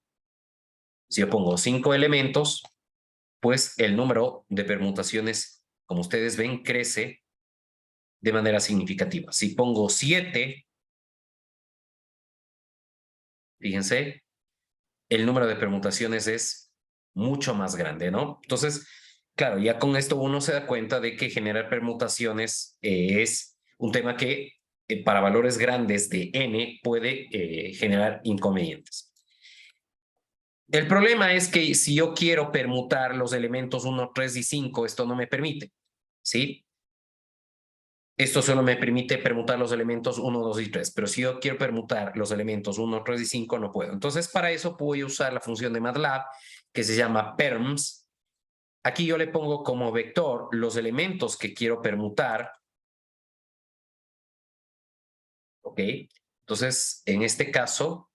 Si yo pongo 5 elementos, pues el número de permutaciones, como ustedes ven, crece de manera significativa. Si pongo 7, fíjense, el número de permutaciones es mucho más grande, ¿no? Entonces, claro, ya con esto uno se da cuenta de que generar permutaciones es un tema que para valores grandes de n puede generar inconvenientes. El problema es que si yo quiero permutar los elementos 1, 3 y 5, esto no me permite, ¿sí? Esto solo me permite permutar los elementos 1, 2 y 3, pero si yo quiero permutar los elementos 1, 3 y 5, no puedo. Entonces, para eso voy a usar la función de MATLAB que se llama perms. Aquí yo le pongo como vector los elementos que quiero permutar. ¿Ok? Entonces, en este caso,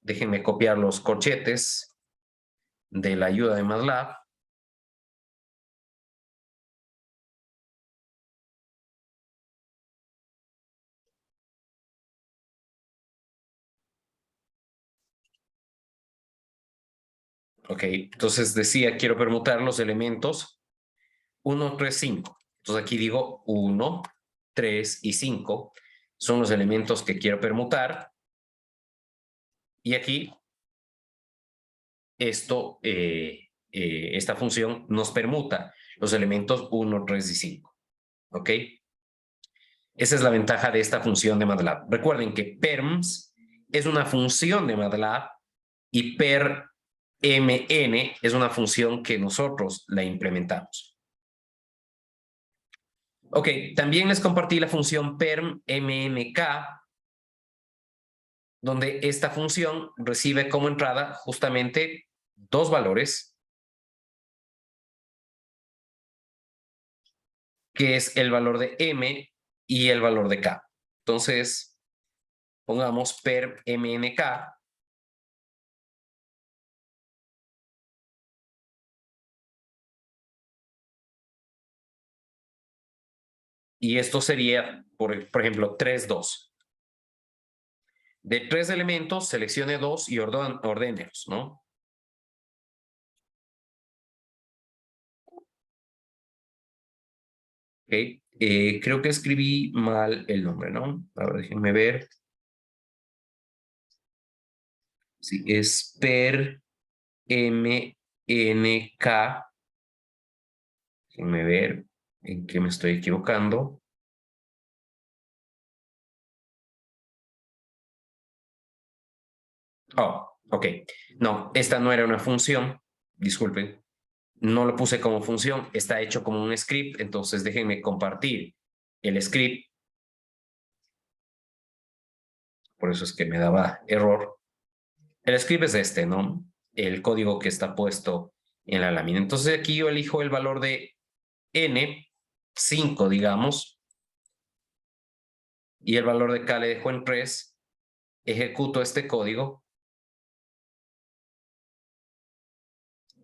déjenme copiar los corchetes de la ayuda de MATLAB. Ok, entonces decía, quiero permutar los elementos 1, 3, 5. Entonces aquí digo 1, 3 y 5 son los elementos que quiero permutar. Y aquí esta función nos permuta los elementos 1, 3 y 5. ¿Ok? Esa es la ventaja de esta función de MATLAB. Recuerden que perms es una función de MATLAB y per mn es una función que nosotros la implementamos. Ok, también les compartí la función perm mmk, donde esta función recibe como entrada justamente dos valores, que es el valor de m y el valor de k. Entonces, pongamos perm mnk. Y esto sería, por ejemplo, 3, 2. De 3 elementos, seleccione 2 y ordénelos, ¿no? Ok. Creo que escribí mal el nombre, ¿no? Ahora déjenme ver. Sí, es per mnk. NK. Déjenme ver en qué me estoy equivocando. Oh, ok. No, esta no era una función. Disculpen. No lo puse como función. Está hecho como un script. Entonces déjenme compartir el script. Por eso es que me daba error. El script es este, ¿no? El código que está puesto en la lámina. Entonces aquí yo elijo el valor de N, 5, digamos. Y el valor de K le dejo en 3. Ejecuto este código.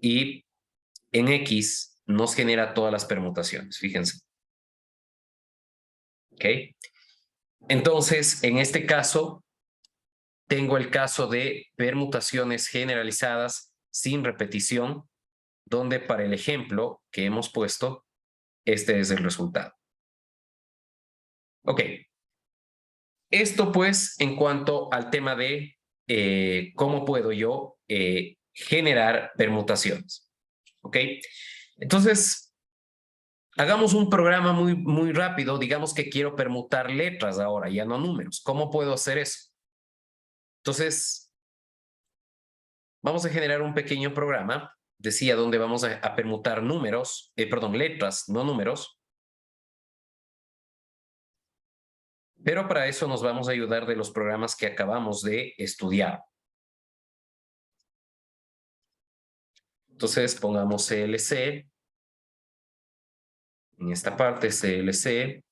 Y en X nos genera todas las permutaciones, fíjense. ¿Ok? Entonces, en este caso, tengo el caso de permutaciones generalizadas sin repetición, donde para el ejemplo que hemos puesto, este es el resultado. Ok. Esto pues en cuanto al tema de cómo puedo yo generar permutaciones. Ok. Entonces, hagamos un programa muy rápido. Digamos que quiero permutar letras ahora, ya no números. ¿Cómo puedo hacer eso? Entonces, vamos a generar un pequeño programa. Decía donde vamos a permutar números, letras, no números. Pero para eso nos vamos a ayudar de los programas que acabamos de estudiar. Entonces, pongamos CLC. En esta parte, CLC,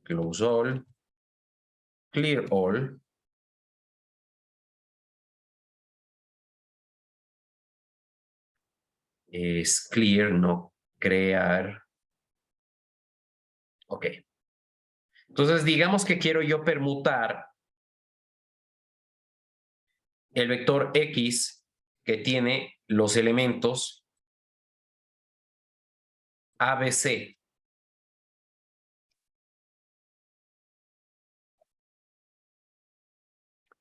Close All, Clear All. Es clear, no crear. Ok. Entonces, digamos que quiero yo permutar el vector X que tiene los elementos ABC.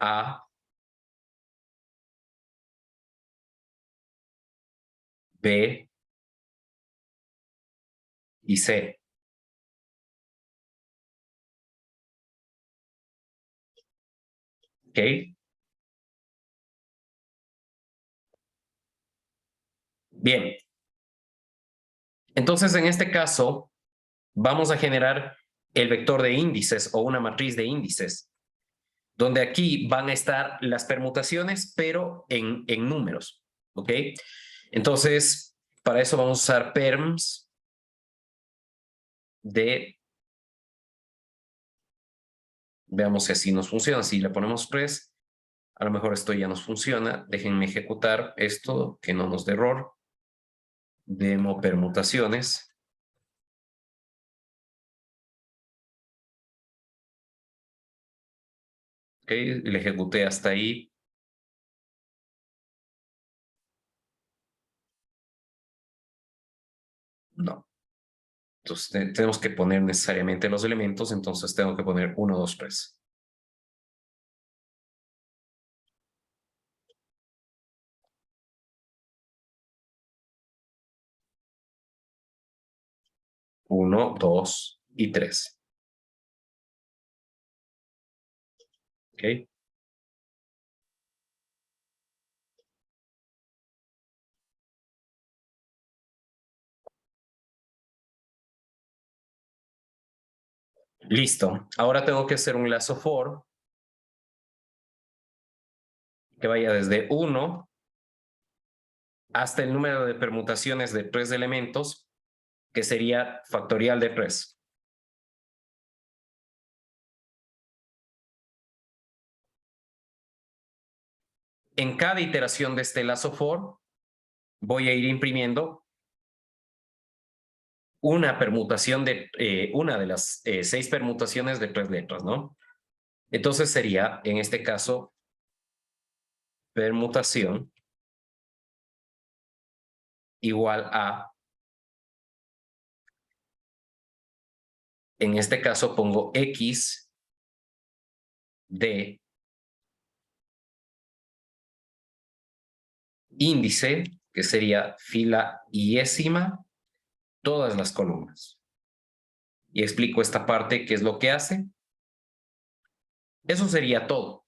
A, B y C. ¿Ok? Bien. Entonces, en este caso, vamos a generar el vector de índices o una matriz de índices, donde aquí van a estar las permutaciones, pero en números. ¿Ok? Entonces, para eso vamos a usar perms de... Veamos si así nos funciona. Si le ponemos 3, a lo mejor esto ya nos funciona. Déjenme ejecutar esto, que no nos dé error. Demo permutaciones. Ok, le ejecuté hasta ahí. No. Entonces tenemos que poner necesariamente los elementos. Entonces tengo que poner 1, 2, 3. Uno, 2 y 3. ¿Ok? Listo. Ahora tengo que hacer un lazo for que vaya desde 1 hasta el número de permutaciones de 3 elementos, que sería factorial de 3. En cada iteración de este lazo for, voy a ir imprimiendo una permutación de una de las 6 permutaciones de 3 letras, ¿no? Entonces sería, en este caso, permutación igual a, en este caso pongo X de índice, que sería fila iésima, todas las columnas. Y explico esta parte, qué es lo que hace. Eso sería todo.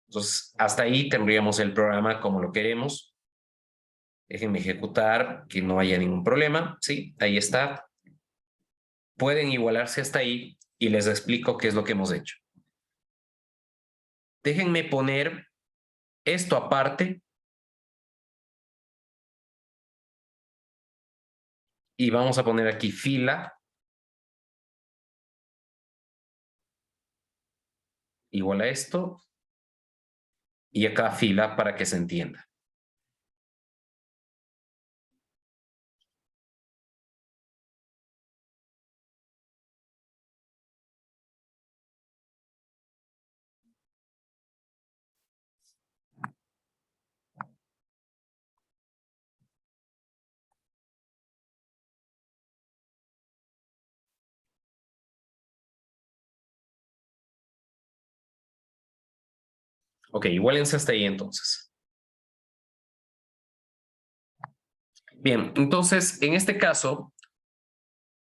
Entonces, hasta ahí tendríamos el programa como lo queremos. Déjenme ejecutar, que no haya ningún problema. Sí, ahí está. Pueden igualarse hasta ahí y les explico qué es lo que hemos hecho. Déjenme poner esto aparte. Y vamos a poner aquí fila. Igual a esto. Y acá fila para que se entienda. Ok, igualense hasta ahí entonces. Bien, entonces, en este caso,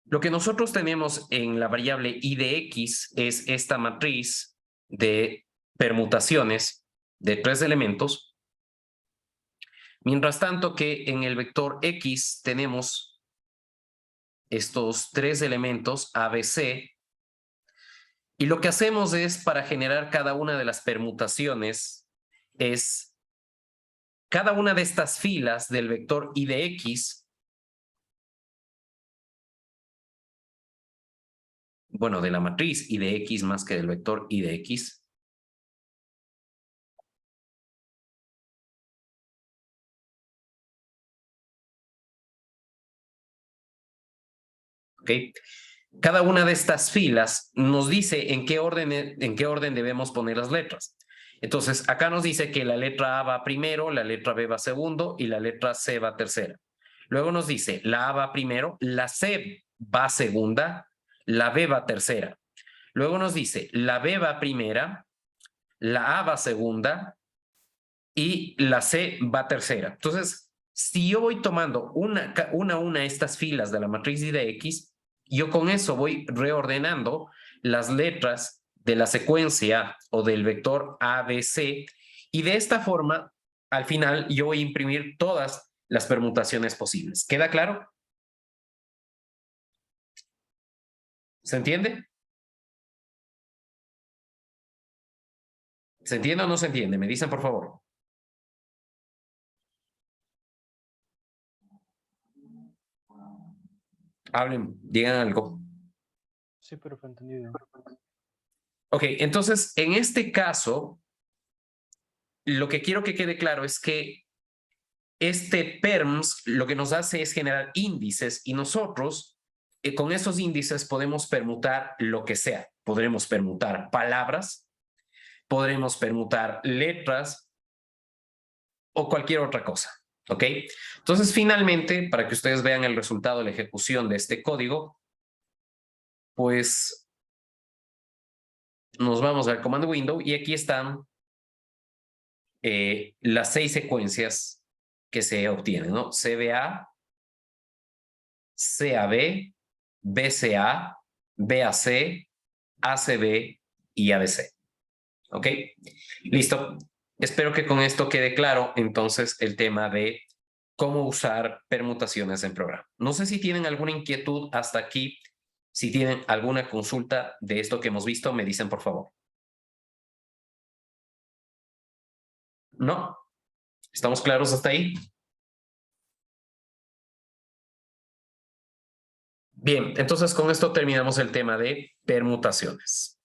lo que nosotros tenemos en la variable i de x es esta matriz de permutaciones de 3 elementos. Mientras tanto que en el vector x tenemos estos 3 elementos a, b, c. Y lo que hacemos es, para generar cada una de las permutaciones, es cada una de estas filas del vector i de x, bueno, de la matriz i de x más que del vector i de x, ¿ok? Cada una de estas filas nos dice en qué orden debemos poner las letras. Entonces, acá nos dice que la letra A va primero, la letra B va segundo y la letra C va tercera. Luego nos dice, la A va primero, la C va segunda, la B va tercera. Luego nos dice, la B va primera, la A va segunda y la C va tercera. Entonces, si yo voy tomando una a estas filas de la matriz I de X, yo con eso voy reordenando las letras de la secuencia o del vector ABC y de esta forma, al final, yo voy a imprimir todas las permutaciones posibles. ¿Queda claro? ¿Se entiende? ¿Se entiende o no se entiende? Me dicen, por favor. Hablen, digan algo. Sí, pero fue entendido. Ok, entonces, en este caso, lo que quiero que quede claro es que este PERMS lo que nos hace es generar índices y nosotros con esos índices podemos permutar lo que sea. Podremos permutar palabras, podremos permutar letras o cualquier otra cosa. ¿Ok? Entonces, finalmente, para que ustedes vean el resultado de la ejecución de este código, pues nos vamos al comando window y aquí están las 6 secuencias que se obtienen, ¿no? CBA, CAB, BCA, BAC, ACB y ABC. ¿Ok? Listo. Espero que con esto quede claro entonces el tema de cómo usar permutaciones en programa. No sé si tienen alguna inquietud hasta aquí. Si tienen alguna consulta de esto que hemos visto, me dicen por favor. ¿No? ¿Estamos claros hasta ahí? Bien, entonces con esto terminamos el tema de permutaciones.